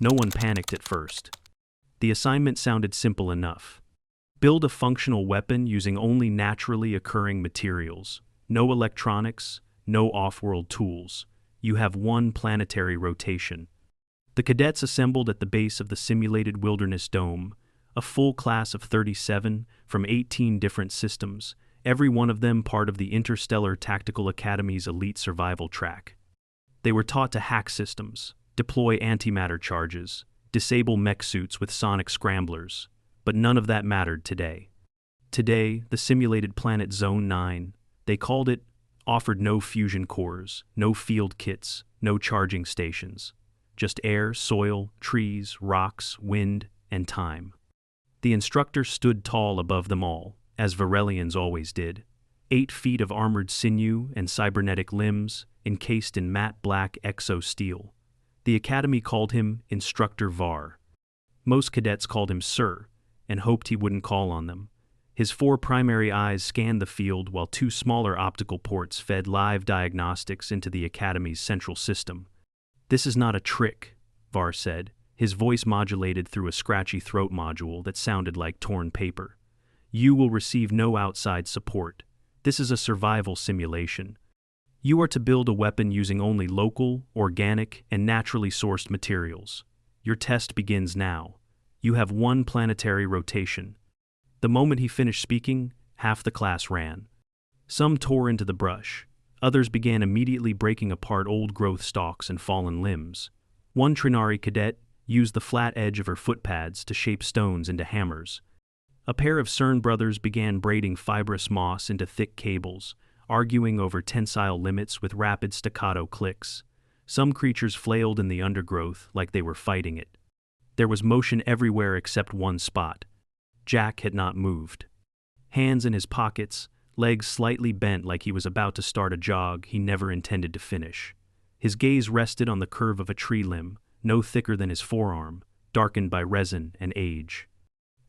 No one panicked at first. The assignment sounded simple enough. Build a functional weapon using only naturally occurring materials. No electronics, no off-world tools. You have one planetary rotation. The cadets assembled at the base of the simulated wilderness dome, a full class of 37 from 18 different systems, every one of them part of the Interstellar Tactical Academy's elite survival track. They were taught to hack systems, deploy antimatter charges, disable mech suits with sonic scramblers, but none of that mattered today. Today, the simulated planet Zone 9, they called it, offered no fusion cores, no field kits, no charging stations. Just air, soil, trees, rocks, wind, and time. The instructor stood tall above them all, as Virellians always did. 8 feet of armored sinew and cybernetic limbs, encased in matte black exo-steel. The academy called him Instructor Var. Most cadets called him Sir, and hoped he wouldn't call on them. His 4 primary eyes scanned the field while 2 smaller optical ports fed live diagnostics into the academy's central system. "This is not a trick," Var said, his voice modulated through a scratchy throat module that sounded like torn paper. "You will receive no outside support. This is a survival simulation. You are to build a weapon using only local, organic, and naturally sourced materials. Your test begins now. You have one planetary rotation." The moment he finished speaking, half the class ran. Some tore into the brush. Others began immediately breaking apart old-growth stalks and fallen limbs. One Trinari cadet used the flat edge of her footpads to shape stones into hammers. A pair of CERN brothers began braiding fibrous moss into thick cables, arguing over tensile limits with rapid staccato clicks. Some creatures flailed in the undergrowth like they were fighting it. There was motion everywhere except one spot. Jack had not moved. Hands in his pockets, legs slightly bent like he was about to start a jog he never intended to finish. His gaze rested on the curve of a tree limb, no thicker than his forearm, darkened by resin and age.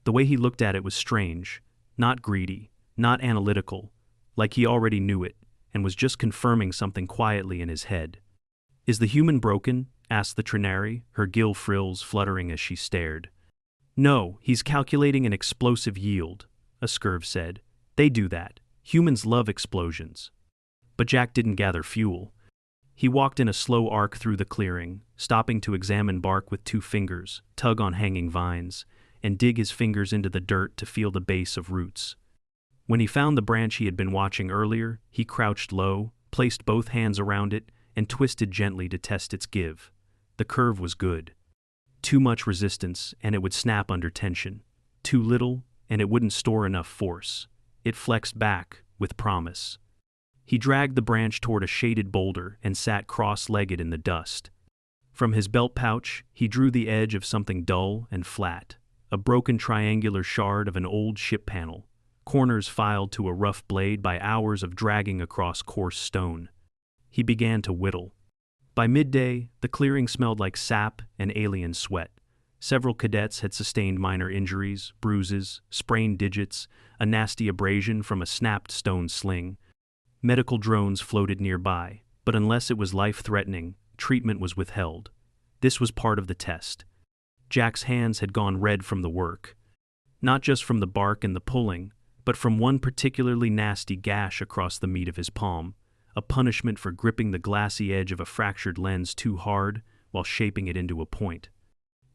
The way he looked at it was strange, not greedy, not analytical, like he already knew it, and was just confirming something quietly in his head. "Is the human broken?" asked the Trinari, her gill frills fluttering as she stared. "No, he's calculating an explosive yield," a Scurv said. "They do that. Humans love explosions." But Jack didn't gather fuel. He walked in a slow arc through the clearing, stopping to examine bark with 2 fingers, tug on hanging vines, and dig his fingers into the dirt to feel the base of roots. When he found the branch he had been watching earlier, he crouched low, placed both hands around it, and twisted gently to test its give. The curve was good. Too much resistance, and it would snap under tension. Too little, and it wouldn't store enough force. It flexed back, with promise. He dragged the branch toward a shaded boulder and sat cross-legged in the dust. From his belt pouch, he drew the edge of something dull and flat, a broken triangular shard of an old ship panel, corners filed to a rough blade by hours of dragging across coarse stone. He began to whittle. By midday, the clearing smelled like sap and alien sweat. Several cadets had sustained minor injuries, bruises, sprained digits, a nasty abrasion from a snapped stone sling. Medical drones floated nearby, but unless it was life-threatening, treatment was withheld. This was part of the test. Jack's hands had gone red from the work. Not just from the bark and the pulling, but from one particularly nasty gash across the meat of his palm, a punishment for gripping the glassy edge of a fractured lens too hard while shaping it into a point.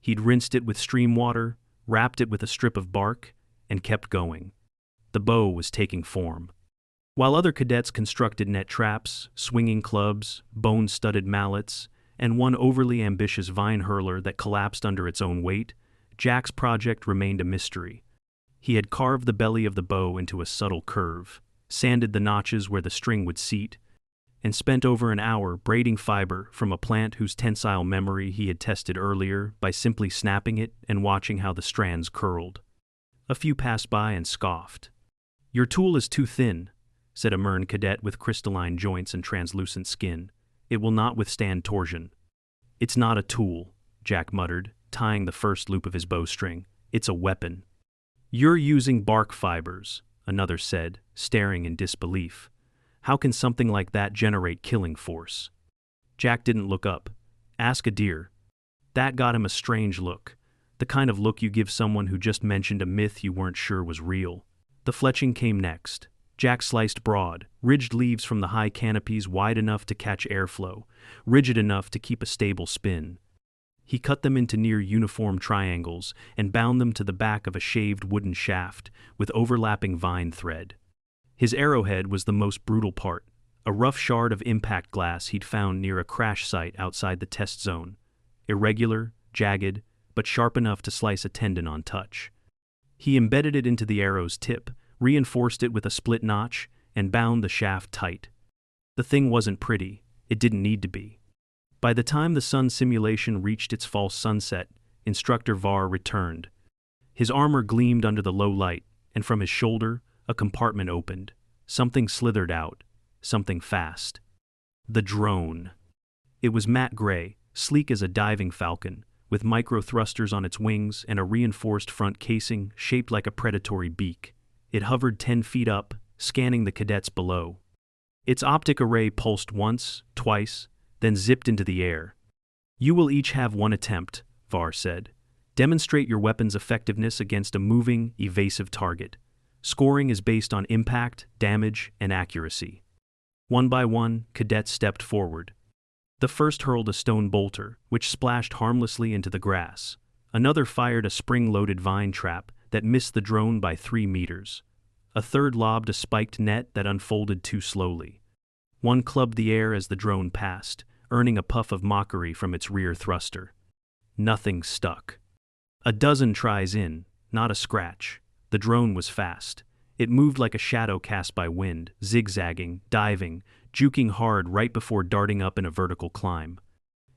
He'd rinsed it with stream water, wrapped it with a strip of bark, and kept going. The bow was taking form. While other cadets constructed net traps, swinging clubs, bone-studded mallets, and one overly ambitious vine hurler that collapsed under its own weight, Jack's project remained a mystery. He had carved the belly of the bow into a subtle curve, sanded the notches where the string would seat, and spent over an hour braiding fiber from a plant whose tensile memory he had tested earlier by simply snapping it and watching how the strands curled. A few passed by and scoffed. "Your tool is too thin," said a Mern cadet with crystalline joints and translucent skin. "It will not withstand torsion." "It's not a tool," Jack muttered, tying the first loop of his bowstring. "It's a weapon." "You're using bark fibers," another said, staring in disbelief. "How can something like that generate killing force?" Jack didn't look up. "Ask a deer." That got him a strange look. The kind of look you give someone who just mentioned a myth you weren't sure was real. The fletching came next. Jack sliced broad, ridged leaves from the high canopies wide enough to catch airflow, rigid enough to keep a stable spin. He cut them into near uniform triangles and bound them to the back of a shaved wooden shaft with overlapping vine thread. His arrowhead was the most brutal part, a rough shard of impact glass he'd found near a crash site outside the test zone. Irregular, jagged, but sharp enough to slice a tendon on touch. He embedded it into the arrow's tip, reinforced it with a split notch, and bound the shaft tight. The thing wasn't pretty. It didn't need to be. By the time the sun simulation reached its false sunset, Instructor Var returned. His armor gleamed under the low light, and from his shoulder, a compartment opened. Something slithered out. Something fast. The drone. It was matte gray, sleek as a diving falcon, with micro-thrusters on its wings and a reinforced front casing shaped like a predatory beak. It hovered 10 feet up, scanning the cadets below. Its optic array pulsed once, twice, then zipped into the air. "You will each have one attempt," Var said. "Demonstrate your weapon's effectiveness against a moving, evasive target. Scoring is based on impact, damage, and accuracy." One by one, cadets stepped forward. The first hurled a stone bolter, which splashed harmlessly into the grass. Another fired a spring-loaded vine trap that missed the drone by 3 meters. A third lobbed a spiked net that unfolded too slowly. One clubbed the air as the drone passed, earning a puff of mockery from its rear thruster. Nothing stuck. A dozen tries in, not a scratch. The drone was fast. It moved like a shadow cast by wind, zigzagging, diving, juking hard right before darting up in a vertical climb.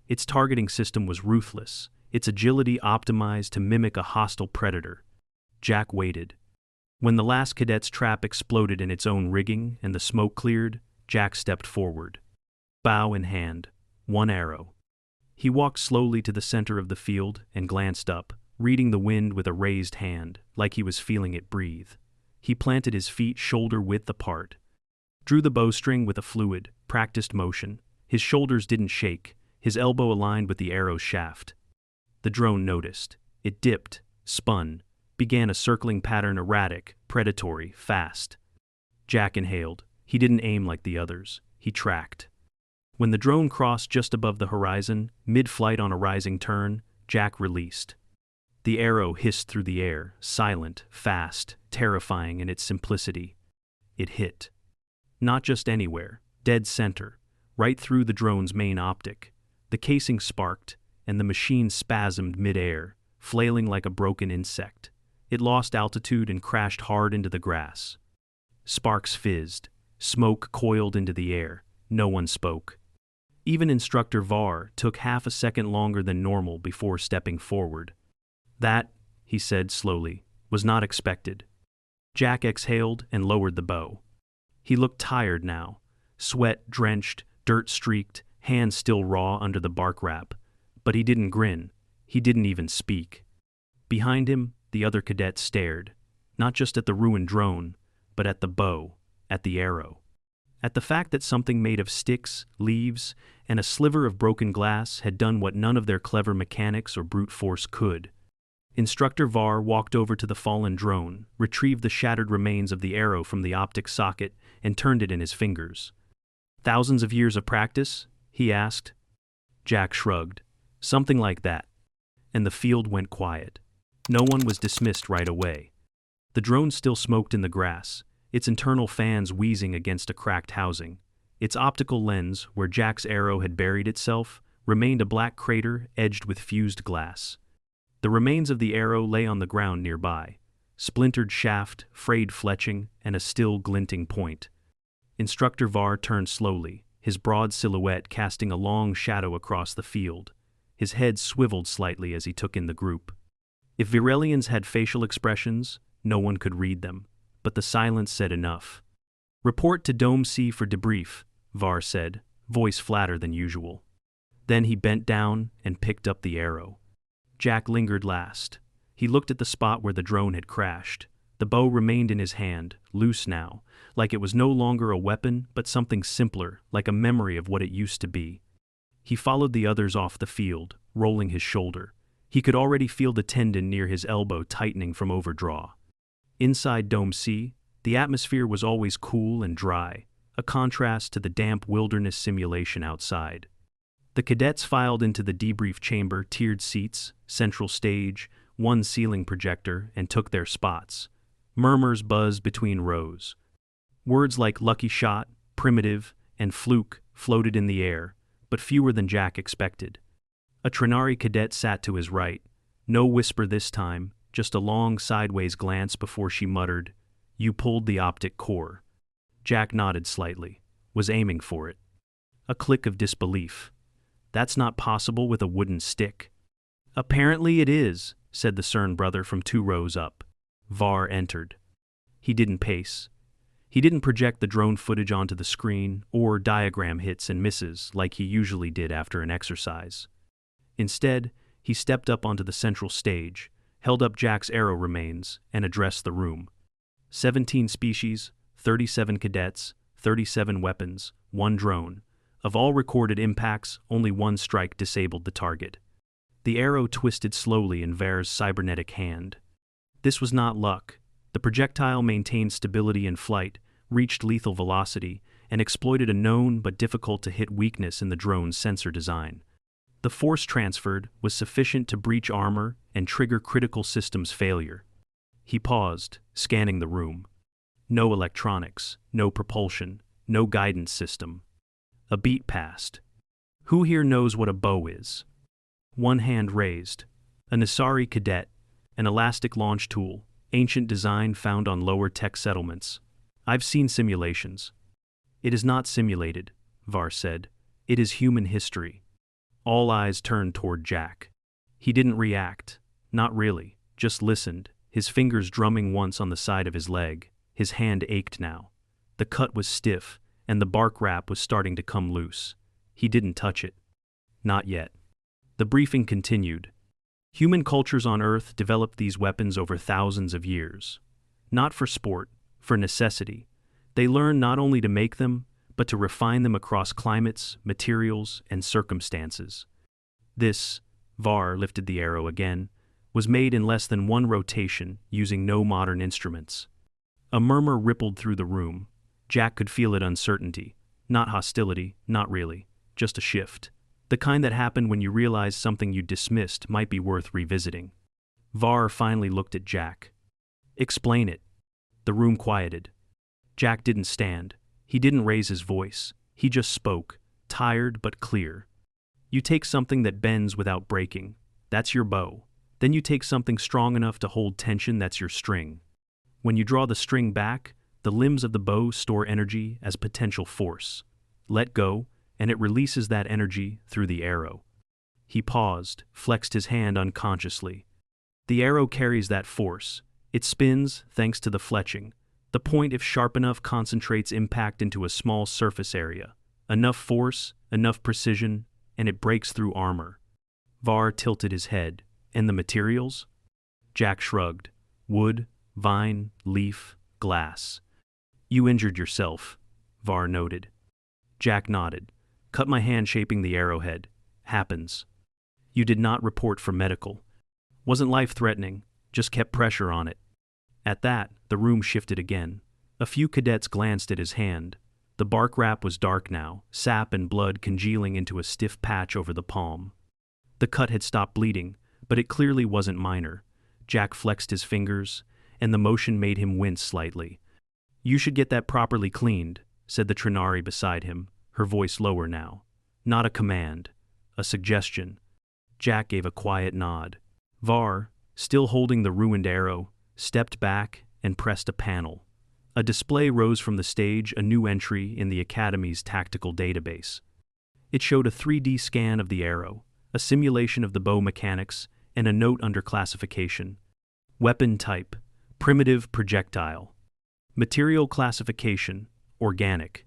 Its targeting system was ruthless, its agility optimized to mimic a hostile predator. Jack waited. When the last cadet's trap exploded in its own rigging and the smoke cleared, Jack stepped forward. Bow in hand, one arrow. He walked slowly to the center of the field and glanced up, reading the wind with a raised hand, like he was feeling it breathe. He planted his feet shoulder-width apart. Drew the bowstring with a fluid, practiced motion. His shoulders didn't shake, his elbow aligned with the arrow's shaft. The drone noticed. It dipped, spun, began a circling pattern, erratic, predatory, fast. Jack inhaled. He didn't aim like the others. He tracked. When the drone crossed just above the horizon, mid-flight on a rising turn, Jack released. The arrow hissed through the air, silent, fast, terrifying in its simplicity. It hit. Not just anywhere, dead center, right through the drone's main optic. The casing sparked, and the machine spasmed mid-air, flailing like a broken insect. It lost altitude and crashed hard into the grass. Sparks fizzed. Smoke coiled into the air. No one spoke. Even Instructor Var took half a second longer than normal before stepping forward. "That," he said slowly, "was not expected." Jack exhaled and lowered the bow. He looked tired now, sweat-drenched, dirt-streaked, hands still raw under the bark wrap. But he didn't grin. He didn't even speak. Behind him, the other cadet stared, not just at the ruined drone, but at the bow, at the arrow. At the fact that something made of sticks, leaves, and a sliver of broken glass had done what none of their clever mechanics or brute force could. Instructor Var walked over to the fallen drone, retrieved the shattered remains of the arrow from the optic socket, and turned it in his fingers. "Thousands of years of practice?" he asked. Jack shrugged. "Something like that." And the field went quiet. No one was dismissed right away. The drone still smoked in the grass, its internal fans wheezing against a cracked housing. Its optical lens, where Jack's arrow had buried itself, remained a black crater edged with fused glass. The remains of the arrow lay on the ground nearby, splintered shaft, frayed fletching, and a still glinting point. Instructor Var turned slowly, his broad silhouette casting a long shadow across the field. His head swiveled slightly as he took in the group. If Virellians had facial expressions, no one could read them, but the silence said enough. "Report to Dome C for debrief," Var said, voice flatter than usual. Then he bent down and picked up the arrow. Jack lingered last. He looked at the spot where the drone had crashed. The bow remained in his hand, loose now, like it was no longer a weapon but something simpler, like a memory of what it used to be. He followed the others off the field, rolling his shoulder. He could already feel the tendon near his elbow tightening from overdraw. Inside Dome C, the atmosphere was always cool and dry, a contrast to the damp wilderness simulation outside. The cadets filed into the debrief chamber, tiered seats, central stage, one ceiling projector, and took their spots. Murmurs buzzed between rows. Words like lucky shot, primitive, and fluke floated in the air, but fewer than Jack expected. A Trinari cadet sat to his right. No whisper this time, just a long sideways glance before she muttered, "You pulled the optic core." Jack nodded slightly, was aiming for it. A click of disbelief. "That's not possible with a wooden stick." "Apparently it is," said the CERN brother from 2 rows up. Var entered. He didn't pace. He didn't project the drone footage onto the screen or diagram hits and misses like he usually did after an exercise. Instead, he stepped up onto the central stage, held up Jack's arrow remains, and addressed the room. 17 species, 37 cadets, 37 weapons, 1 drone. Of all recorded impacts, only 1 strike disabled the target. The arrow twisted slowly in Var's cybernetic hand. This was not luck. The projectile maintained stability in flight, reached lethal velocity, and exploited a known but difficult-to-hit weakness in the drone's sensor design. The force transferred was sufficient to breach armor and trigger critical systems failure. He paused, scanning the room. No electronics, no propulsion, no guidance system. A beat passed. "Who here knows what a bow is?" One hand raised. A Nasari cadet, an elastic launch tool, ancient design found on lower tech settlements. "I've seen simulations." "It is not simulated," Var said. "It is human history." All eyes turned toward Jack. He didn't react. Not really, just listened, his fingers drumming once on the side of his leg. His hand ached now. The cut was stiff, and the bark wrap was starting to come loose. He didn't touch it. Not yet. The briefing continued. Human cultures on Earth developed these weapons over thousands of years. Not for sport, for necessity. They learned not only to make them, but to refine them across climates, materials, and circumstances. This, Var lifted the arrow again, was made in less than 1 rotation using no modern instruments. A murmur rippled through the room. Jack could feel it: uncertainty. Not hostility, not really, just a shift. The kind that happened when you realized something you dismissed might be worth revisiting. Var finally looked at Jack. "Explain it." The room quieted. Jack didn't stand. He didn't raise his voice. He just spoke, tired but clear. "You take something that bends without breaking. That's your bow. Then you take something strong enough to hold tension. That's your string. When you draw the string back, the limbs of the bow store energy as potential force. Let go, and it releases that energy through the arrow." He paused, flexed his hand unconsciously. "The arrow carries that force. It spins thanks to the fletching. The point, if sharp enough, concentrates impact into a small surface area. Enough force, enough precision, and it breaks through armor." Var tilted his head. "And the materials?" Jack shrugged. "Wood, vine, leaf, glass." "You injured yourself," Var noted. Jack nodded. "Cut my hand shaping the arrowhead. Happens." "You did not report for medical." "Wasn't life-threatening, just kept pressure on it." At that, the room shifted again. A few cadets glanced at his hand. The bark wrap was dark now, sap and blood congealing into a stiff patch over the palm. The cut had stopped bleeding, but it clearly wasn't minor. Jack flexed his fingers, and the motion made him wince slightly. "You should get that properly cleaned," said the Trinari beside him, her voice lower now. Not a command, a suggestion. Jack gave a quiet nod. Var, still holding the ruined arrow, stepped back and pressed a panel. A display rose from the stage, a new entry in the Academy's tactical database. It showed a 3D scan of the arrow, a simulation of the bow mechanics, and a note under classification. Weapon type: primitive projectile. Material classification: organic.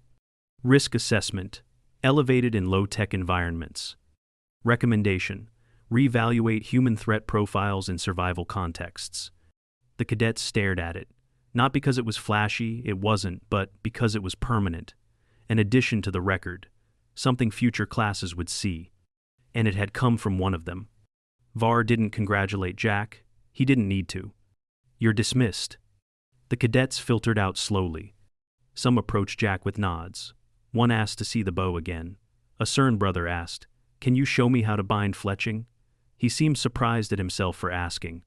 Risk assessment: elevated in low-tech environments. Recommendation: reevaluate human threat profiles in survival contexts. The cadets stared at it. Not because it was flashy, it wasn't, but because it was permanent. An addition to the record. something future classes would see. And it had come from one of them. VAR didn't congratulate Jack. He didn't need to. "You're dismissed." The cadets filtered out slowly. Some approached Jack with nods. One asked to see the bow again. A CERN brother asked, "Can you show me how to bind fletching?" He seemed surprised at himself for asking.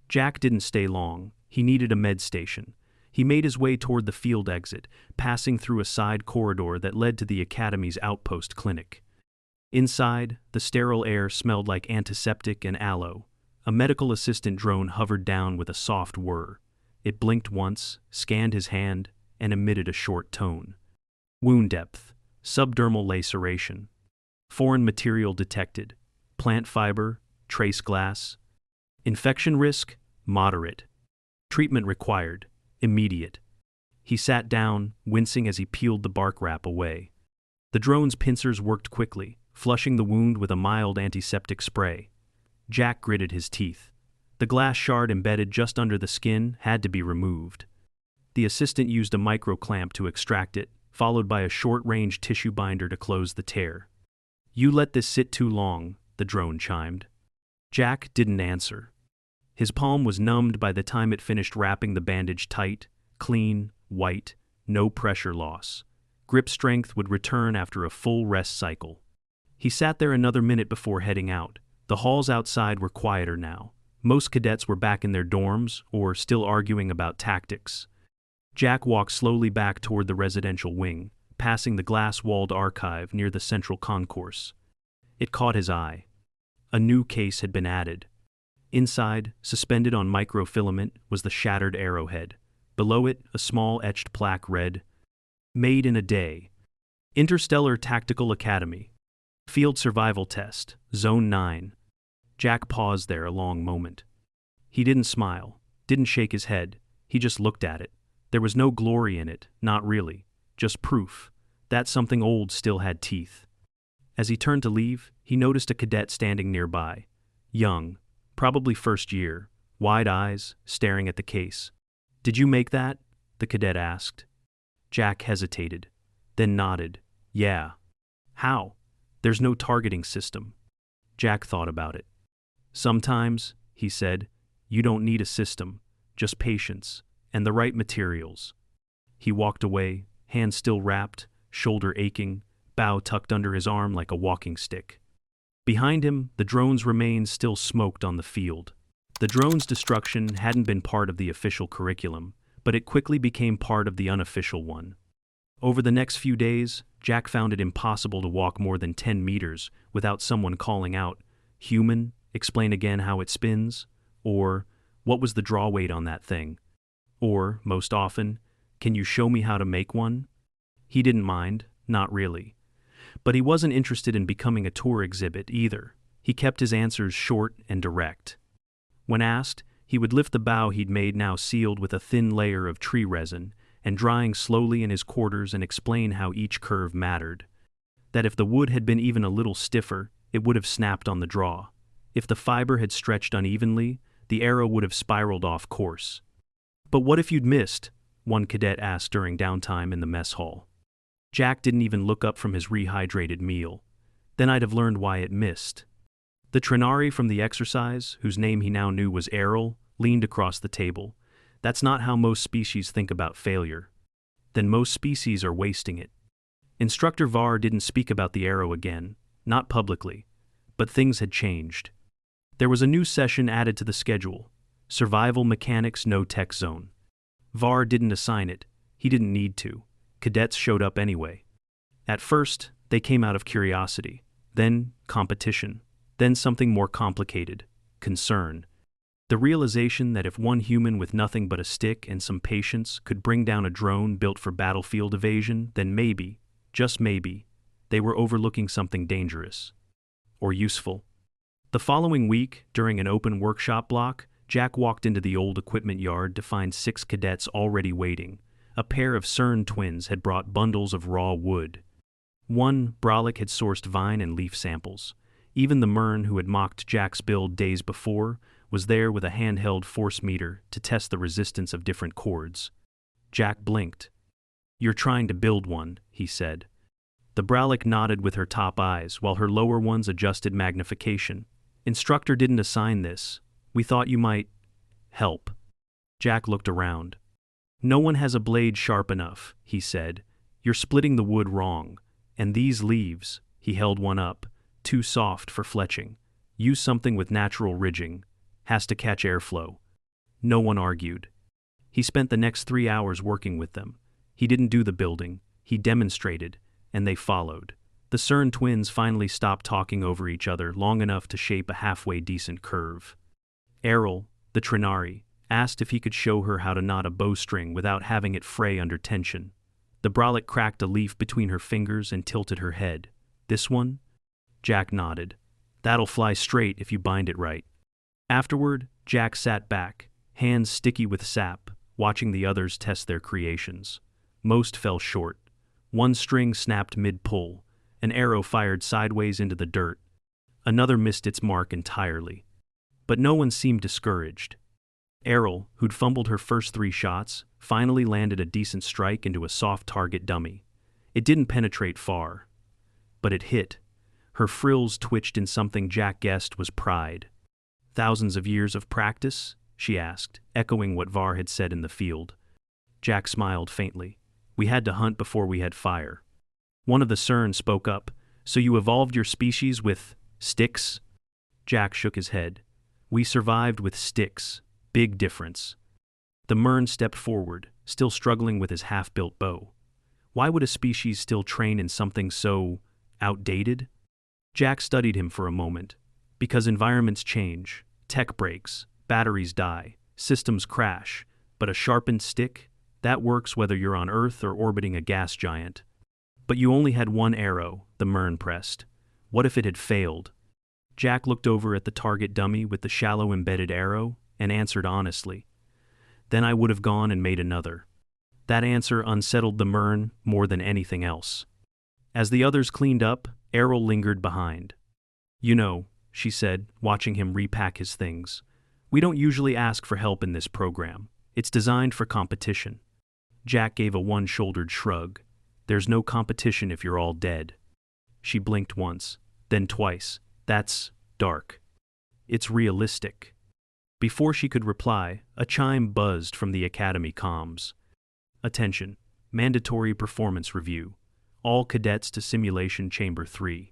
Jack didn't stay long. He needed a med station. He made his way toward the field exit, passing through a side corridor that led to the Academy's outpost clinic. Inside, the sterile air smelled like antiseptic and aloe. A medical assistant drone hovered down with a soft whir. It blinked once, scanned his hand, and emitted a short tone. Wound depth, subdermal laceration. Foreign material detected. Plant fiber, trace glass. Infection risk, moderate. Treatment required, immediate. He sat down, wincing as he peeled the bark wrap away. The drone's pincers worked quickly, flushing the wound with a mild antiseptic spray. Jack gritted his teeth. The glass shard embedded just under the skin had to be removed. The assistant used a micro-clamp to extract it, followed by a short-range tissue binder to close the tear. "You let this sit too long," the drone chimed. Jack didn't answer. His palm was numbed by the time it finished wrapping the bandage tight, clean, white, no pressure loss. Grip strength would return after a full rest cycle. He sat there another minute before heading out. The halls outside were quieter now. Most cadets were back in their dorms or still arguing about tactics. Jack walked slowly back toward the residential wing, passing the glass-walled archive near the central concourse. It caught his eye. A new case had been added. Inside, suspended on microfilament, was the shattered arrowhead. Below it, a small etched plaque read, "Made in a day. Interstellar Tactical Academy. Field Survival Test, Zone 9. Jack paused there a long moment. He didn't smile, didn't shake his head, he just looked at it. There was no glory in it, not really, just proof that something old still had teeth. As he turned to leave, he noticed a cadet standing nearby. Young, probably first year, wide eyes, staring at the case. "Did you make that?" the cadet asked. Jack hesitated, then nodded. "Yeah." "How?" "There's no targeting system." Jack thought about it. "Sometimes," he said, "you don't need a system, just patience, and the right materials." He walked away, hand still wrapped, shoulder aching, bow tucked under his arm like a walking stick. Behind him, the drone's remains still smoked on the field. The drone's destruction hadn't been part of the official curriculum, but it quickly became part of the unofficial one. Over the next few days, Jack found it impossible to walk more than 10 meters without someone calling out, "Human, explain again how it spins," or "What was the draw weight on that thing?" Or, most often, "Can you show me how to make one?" He didn't mind, not really. But he wasn't interested in becoming a tour exhibit either. He kept his answers short and direct. When asked, he would lift the bow he'd made, now sealed with a thin layer of tree resin, and drying slowly in his quarters, and explain how each curve mattered. That if the wood had been even a little stiffer, it would have snapped on the draw. If the fiber had stretched unevenly, the arrow would have spiraled off course. "But what if you'd missed?" one cadet asked during downtime in the mess hall. Jack didn't even look up from his rehydrated meal. "Then I'd have learned why it missed." The Trinari from the exercise, whose name he now knew was Errol, leaned across the table. "That's not how most species think about failure." "Then most species are wasting it." Instructor VAR didn't speak about the arrow again, not publicly, but things had changed. There was a new session added to the schedule, Survival Mechanics No Tech Zone. VAR didn't assign it, he didn't need to. Cadets showed up anyway. At first, they came out of curiosity, then competition, then something more complicated, concern. The realization that if one human with nothing but a stick and some patience could bring down a drone built for battlefield evasion, then maybe, just maybe, they were overlooking something dangerous. Or useful. The following week, during an open workshop block, Jack walked into the old equipment yard to find 6 cadets already waiting. A pair of CERN twins had brought bundles of raw wood. One, Brolic, had sourced vine and leaf samples. Even the Mern, who had mocked Jack's build days before, was there with a handheld force meter to test the resistance of different chords. Jack blinked. "You're trying to build one," he said. The browlic nodded with her top eyes while her lower ones adjusted magnification. Instructor didn't assign this. We thought you might help. Jack looked around. No one has a blade sharp enough, he said. You're splitting the wood wrong. And these leaves, he held one up, too soft for fletching. Use something with natural ridging. Has to catch airflow. No one argued. He spent the next 3 hours working with them. He didn't do the building, he demonstrated, and they followed. The CERN twins finally stopped talking over each other long enough to shape a halfway decent curve. Errol, the Trinari, asked if he could show her how to knot a bowstring without having it fray under tension. The brolic cracked a leaf between her fingers and tilted her head. This one? Jack nodded. That'll fly straight if you bind it right. Afterward, Jack sat back, hands sticky with sap, watching the others test their creations. Most fell short. One string snapped mid-pull. An arrow fired sideways into the dirt. Another missed its mark entirely. But no one seemed discouraged. Errol, who'd fumbled her first 3 shots, finally landed a decent strike into a soft target dummy. It didn't penetrate far. But it hit. Her frills twitched in something Jack guessed was pride. Thousands of years of practice? She asked, echoing what Var had said in the field. Jack smiled faintly. We had to hunt before we had fire. One of the CERN spoke up. So you evolved your species with sticks? Jack shook his head. We survived with sticks. Big difference. The Mern stepped forward, still struggling with his half-built bow. Why would a species still train in something so outdated? Jack studied him for a moment. Because environments change, tech breaks, batteries die, systems crash, but a sharpened stick? That works whether you're on Earth or orbiting a gas giant. But you only had one arrow, the Mern pressed. What if it had failed? Jack looked over at the target dummy with the shallow embedded arrow and answered honestly. Then I would have gone and made another. That answer unsettled the Mern more than anything else. As the others cleaned up, Errol lingered behind. You know, she said, watching him repack his things. We don't usually ask for help in this program. It's designed for competition. Jack gave a one-shouldered shrug. There's no competition if you're all dead. She blinked once, then twice. That's dark. It's realistic. Before she could reply, a chime buzzed from the Academy comms. Attention. Mandatory performance review. All cadets to Simulation Chamber 3.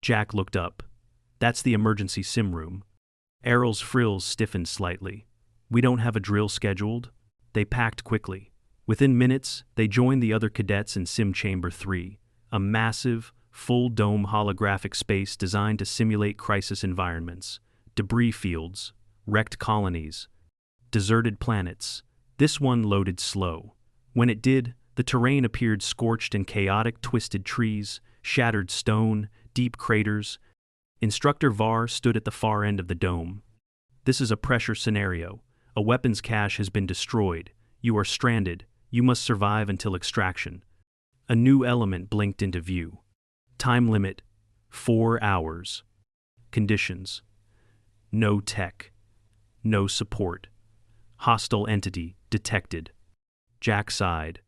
Jack looked up. That's the emergency sim room. Errol's frills stiffened slightly. We don't have a drill scheduled. They packed quickly. Within minutes, they joined the other cadets in Sim Chamber 3, a massive, full-dome holographic space designed to simulate crisis environments, debris fields, wrecked colonies, deserted planets. This one loaded slow. When it did, the terrain appeared scorched and chaotic, twisted trees, shattered stone, deep craters. Instructor Var stood at the far end of the dome. This is a pressure scenario. A weapons cache has been destroyed. You are stranded. You must survive until extraction. A new element blinked into view. Time limit, 4 hours. Conditions. No tech. No support. Hostile entity detected. Jack sighed.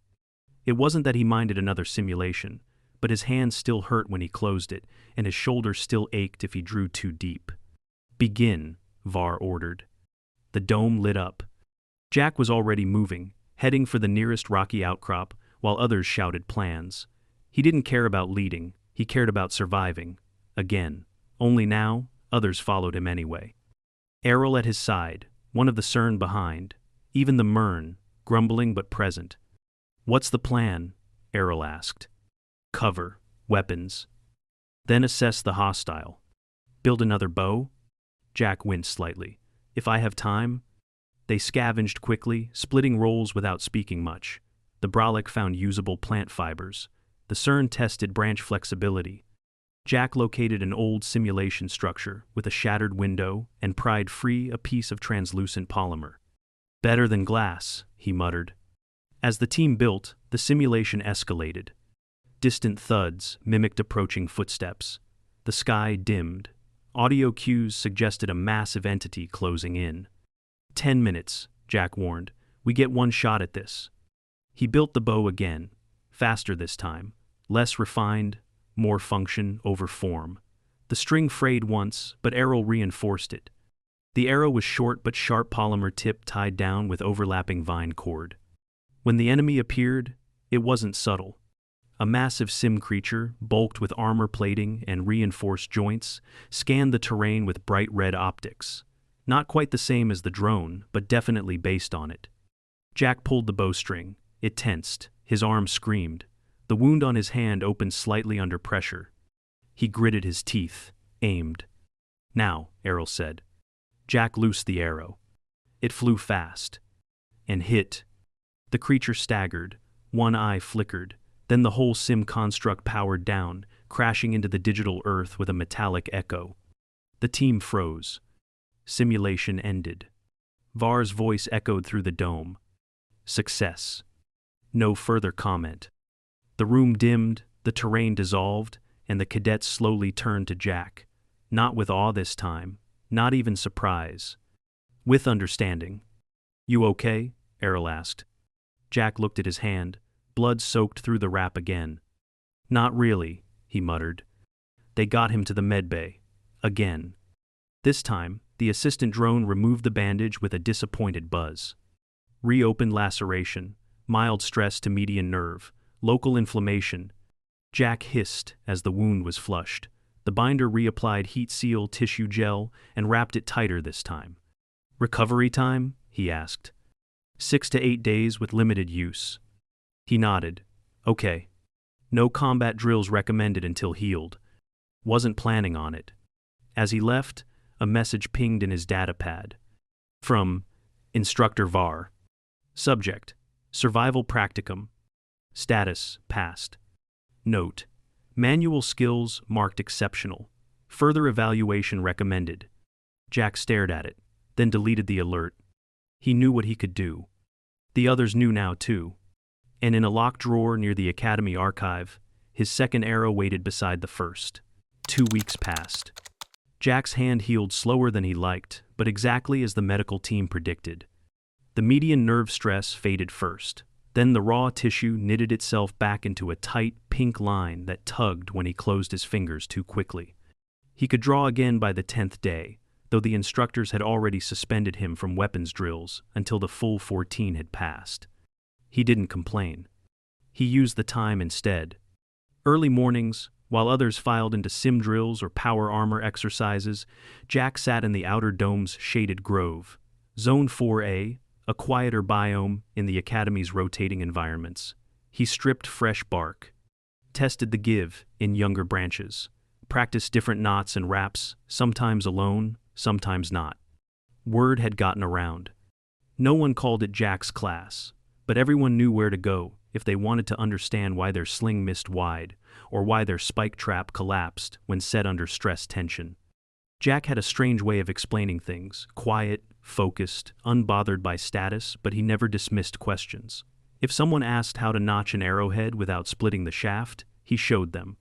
It wasn't that he minded another simulation, but his hands still hurt when he closed it, and his shoulders still ached if he drew too deep. Begin, Var ordered. The dome lit up. Jack was already moving, heading for the nearest rocky outcrop, while others shouted plans. He didn't care about leading, he cared about surviving. Again. Only now, others followed him anyway. Errol at his side, one of the CERN behind, even the Mern, grumbling but present. What's the plan? Errol asked. Cover, weapons. Then assess the hostile. Build another bow? Jack winced slightly. If I have time? They scavenged quickly, splitting rolls without speaking much. The brolic found usable plant fibers. The CERN tested branch flexibility. Jack located an old simulation structure with a shattered window and pried free a piece of translucent polymer. Better than glass, he muttered. As the team built, the simulation escalated. Distant thuds mimicked approaching footsteps. The sky dimmed. Audio cues suggested a massive entity closing in. 10 minutes, Jack warned. We get one shot at this. He built the bow again. Faster this time. Less refined, more function over form. The string frayed once, but Errol reinforced it. The arrow was short but sharp polymer tip tied down with overlapping vine cord. When the enemy appeared, it wasn't subtle. A massive sim creature, bulked with armor plating and reinforced joints, scanned the terrain with bright red optics. Not quite the same as the drone, but definitely based on it. Jack pulled the bowstring. It tensed. His arm screamed. The wound on his hand opened slightly under pressure. He gritted his teeth, aimed. "Now," Errol said. Jack loosed the arrow. It flew fast. And hit. The creature staggered. One eye flickered. Then the whole sim construct powered down, crashing into the digital earth with a metallic echo. The team froze. Simulation ended. Var's voice echoed through the dome. Success. No further comment. The room dimmed, the terrain dissolved, and the cadets slowly turned to Jack. Not with awe this time, not even surprise. With understanding. "You okay?" Errol asked. Jack looked at his hand, blood soaked through the wrap again. "Not really," he muttered. They got him to the medbay. Again. This time, the assistant drone removed the bandage with a disappointed buzz. Reopened laceration, mild stress to median nerve, local inflammation. Jack hissed as the wound was flushed. The binder reapplied heat seal tissue gel and wrapped it tighter this time. "Recovery time?" he asked. 6 to 8 days with limited use. He nodded. "Okay. No combat drills recommended until healed." Wasn't planning on it. As he left, a message pinged in his datapad. From Instructor Var. Subject: Survival Practicum. Status: Passed. Note: Manual skills marked exceptional. Further evaluation recommended. Jack stared at it, then deleted the alert. He knew what he could do. The others knew now too. And in a locked drawer near the Academy archive, his second arrow waited beside the first. 2 weeks passed. Jack's hand healed slower than he liked, but exactly as the medical team predicted. The median nerve stress faded first. Then the raw tissue knitted itself back into a tight, pink line that tugged when he closed his fingers too quickly. He could draw again by the 10th day, though the instructors had already suspended him from weapons drills until the full 14 had passed. He didn't complain. He used the time instead. Early mornings, while others filed into sim drills or power armor exercises, Jack sat in the outer dome's shaded grove. Zone 4A, a quieter biome in the Academy's rotating environments. He stripped fresh bark, tested the give in younger branches, practiced different knots and wraps, sometimes alone, sometimes not. Word had gotten around. No one called it Jack's class, but everyone knew where to go if they wanted to understand why their sling missed wide, or why their spike trap collapsed when set under stress tension. Jack had a strange way of explaining things, quiet, focused, unbothered by status, but he never dismissed questions. If someone asked how to notch an arrowhead without splitting the shaft, he showed them.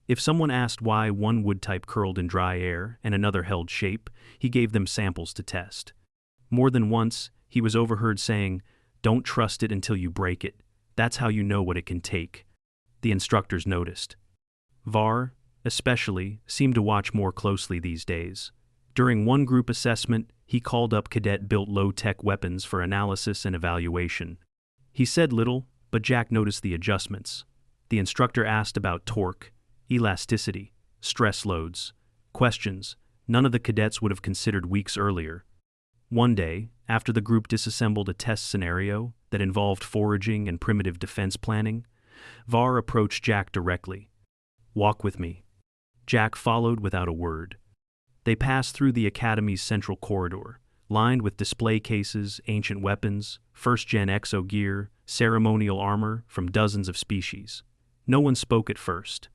If someone asked why one wood type curled in dry air and another held shape, he gave them samples to test. More than once, he was overheard saying, "Don't trust it until you break it. That's how you know what it can take." The instructors noticed. Var, especially, seemed to watch more closely these days. During one group assessment, he called up cadet-built low-tech weapons for analysis and evaluation. He said little, but Jack noticed the adjustments. The instructor asked about torque, elasticity, stress loads, questions none of the cadets would have considered weeks earlier. One day, after the group disassembled a test scenario that involved foraging and primitive defense planning, Var approached Jack directly. "Walk with me." Jack followed without a word. They passed through the Academy's central corridor, lined with display cases, ancient weapons, first-gen exogear, ceremonial armor from dozens of species. No one spoke at first.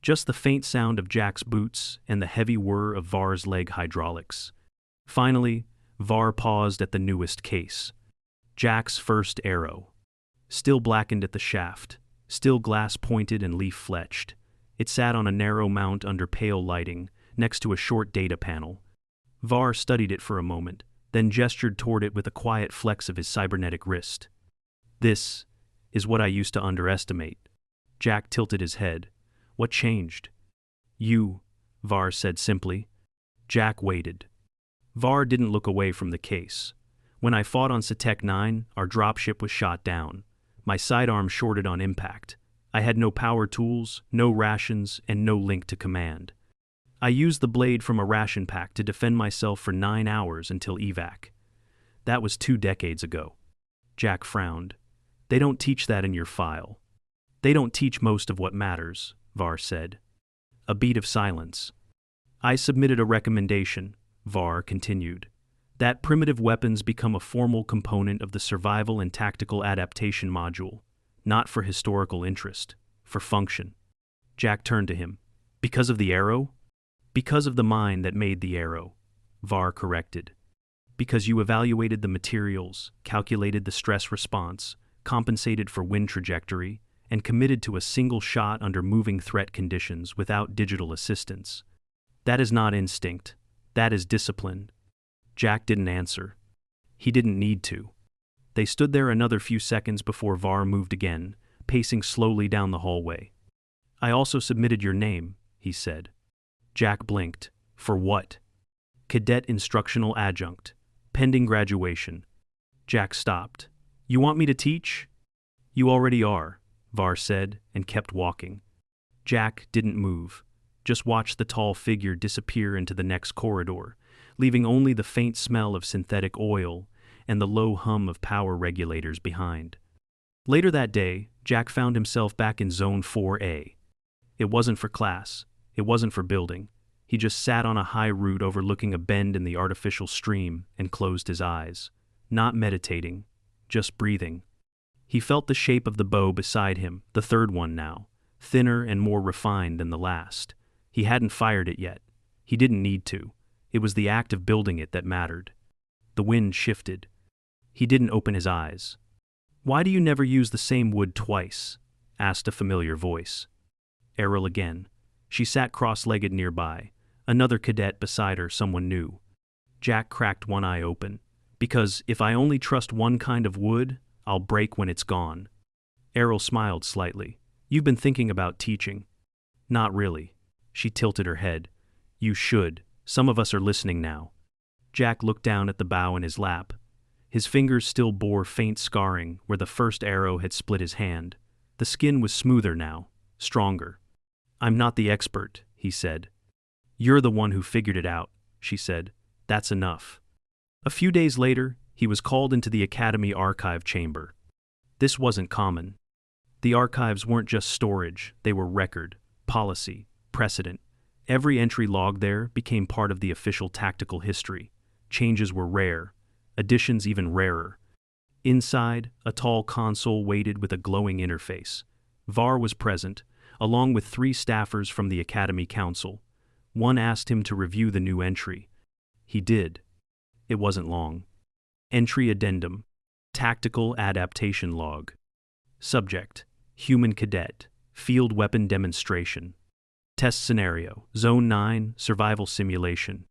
Just the faint sound of Jack's boots and the heavy whir of Var's leg hydraulics. Finally, Var paused at the newest case. Jack's first arrow. Still blackened at the shaft, still glass-pointed and leaf-fletched. It sat on a narrow mount under pale lighting, next to a short data panel. Var studied it for a moment, then gestured toward it with a quiet flex of his cybernetic wrist. "This is what I used to underestimate." Jack tilted his head. What changed? You, Var said simply. Jack waited. Var didn't look away from the case. When I fought on Satek 9, our dropship was shot down. My sidearm shorted on impact. I had no power tools, no rations, and no link to command. I used the blade from a ration pack to defend myself for 9 hours until evac. That was 2 decades ago. Jack frowned. They don't teach that in your file. They don't teach most of what matters, Var said. A beat of silence. I submitted a recommendation, Var continued. That primitive weapons become a formal component of the Survival and Tactical Adaptation module, not for historical interest, for function. Jack turned to him. Because of the arrow? Because of the mine that made the arrow, Var corrected. Because you evaluated the materials, calculated the stress response, compensated for wind trajectory, and committed to a single shot under moving threat conditions without digital assistance. That is not instinct. That is discipline. Jack didn't answer. He didn't need to. They stood there another few seconds before Var moved again, pacing slowly down the hallway. I also submitted your name, he said. Jack blinked. For what? Cadet Instructional Adjunct. Pending graduation. Jack stopped. You want me to teach? You already are, Var said, and kept walking. Jack didn't move, just watched the tall figure disappear into the next corridor, leaving only the faint smell of synthetic oil and the low hum of power regulators behind. Later that day, Jack found himself back in Zone 4A. It wasn't for class. It wasn't for building. He just sat on a high root overlooking a bend in the artificial stream and closed his eyes. Not meditating, just breathing. He felt the shape of the bow beside him, the third one now, thinner and more refined than the last. He hadn't fired it yet. He didn't need to. It was the act of building it that mattered. The wind shifted. He didn't open his eyes. Why do you never use the same wood twice? Asked a familiar voice. Errol again. She sat cross-legged nearby. Another cadet beside her, someone new. Jack cracked one eye open. Because if I only trust one kind of wood, I'll break when it's gone. Errol smiled slightly. You've been thinking about teaching. Not really. She tilted her head. You should. Some of us are listening now. Jack looked down at the bow in his lap. His fingers still bore faint scarring where the first arrow had split his hand. The skin was smoother now, stronger. I'm not the expert, he said. You're the one who figured it out, she said. That's enough. A few days later, he was called into the Academy archive chamber. This wasn't common. The archives weren't just storage, they were record, policy, precedent. Every entry logged there became part of the official tactical history. Changes were rare, additions even rarer. Inside, a tall console waited with a glowing interface. Var was present, along with 3 staffers from the Academy Council. One asked him to review the new entry. He did. It wasn't long. Entry Addendum. Tactical Adaptation Log. Subject: Human Cadet. Field Weapon Demonstration. Test Scenario: Zone 9, Survival Simulation.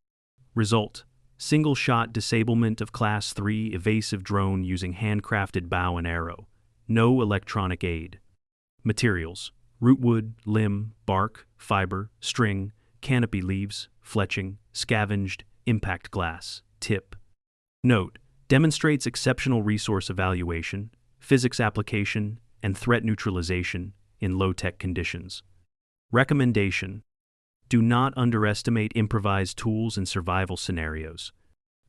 Result: Single-shot disablement of Class 3 evasive drone using handcrafted bow and arrow. No electronic aid. Materials: rootwood, limb, bark, fiber, string, canopy leaves, fletching, scavenged, impact glass, tip. Note: Demonstrates exceptional resource evaluation, physics application, and threat neutralization in low-tech conditions. Recommendation: Do not underestimate improvised tools in survival scenarios.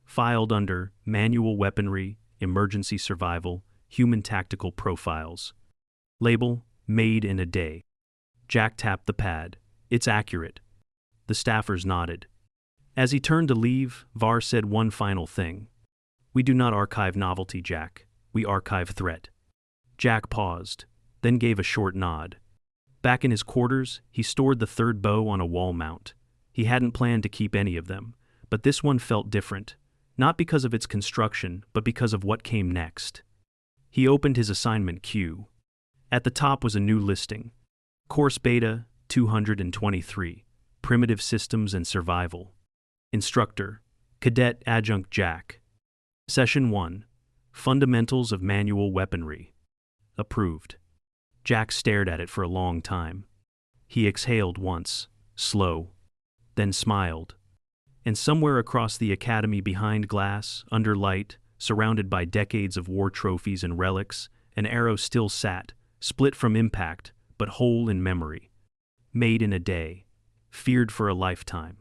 Filed under Manual Weaponry, Emergency Survival, Human Tactical Profiles. Label: Made in a Day. Jack tapped the pad. It's accurate. The staffers nodded. As he turned to leave, Var said one final thing. We do not archive novelty, Jack. We archive threat. Jack paused, then gave a short nod. Back in his quarters, he stored the third bow on a wall mount. He hadn't planned to keep any of them, but this one felt different, not because of its construction, but because of what came next. He opened his assignment queue. At the top was a new listing. Course Beta 223, Primitive Systems and Survival. Instructor, Cadet Adjunct Jack. Session 1, Fundamentals of Manual Weaponry. Approved. Jack stared at it for a long time. He exhaled once, slow, then smiled. And somewhere across the academy, behind glass, under light, surrounded by decades of war trophies and relics, an arrow still sat, split from impact, but whole in memory. Made in a day, feared for a lifetime.